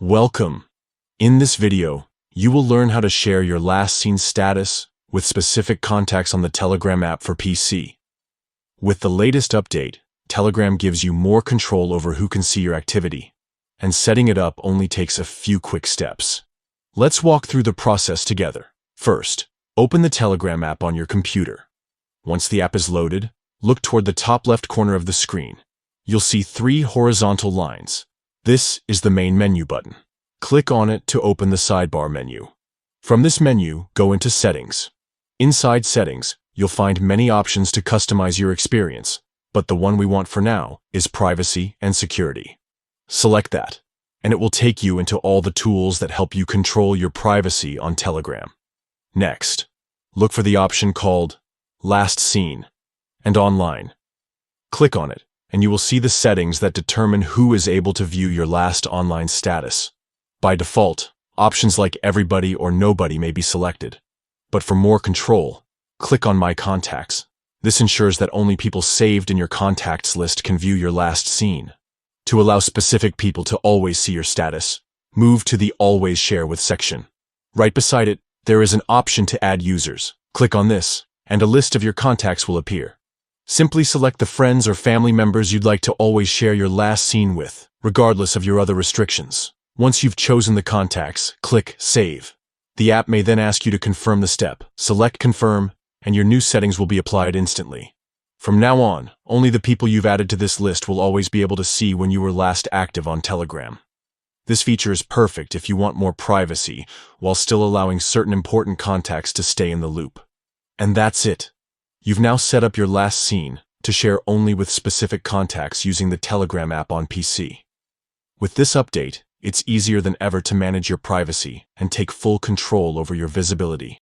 Welcome! In this video, you will learn how to share your last seen status with specific contacts on the Telegram app for PC. With the latest update, Telegram gives you more control over who can see your activity, and setting it up only takes a few quick steps. Let's walk through the process together. First, open the Telegram app on your computer. Once the app is loaded, look toward the top left corner of the screen. You'll see 3 horizontal lines. This is the main menu button. Click on it to open the sidebar menu. From this menu, go into Settings. Inside Settings, you'll find many options to customize your experience, but the one we want for now is Privacy and Security. Select that, and it will take you into all the tools that help you control your privacy on Telegram. Next, look for the option called Last Seen and Online. Click on it, and you will see the settings that determine who is able to view your last online status. By default, options like Everybody or Nobody may be selected. But for more control, click on My Contacts. This ensures that only people saved in your contacts list can view your last seen. To allow specific people to always see your status, move to the Always Share With section. Right beside it, there is an option to add users. Click on this, and a list of your contacts will appear. Simply select the friends or family members you'd like to always share your last seen with, regardless of your other restrictions. Once you've chosen the contacts, click Save. The app may then ask you to confirm the step. Select Confirm, and your new settings will be applied instantly. From now on, only the people you've added to this list will always be able to see when you were last active on Telegram. This feature is perfect if you want more privacy, while still allowing certain important contacts to stay in the loop. And that's it. You've now set up your last seen to share only with specific contacts using the Telegram app on PC. With this update, it's easier than ever to manage your privacy and take full control over your visibility.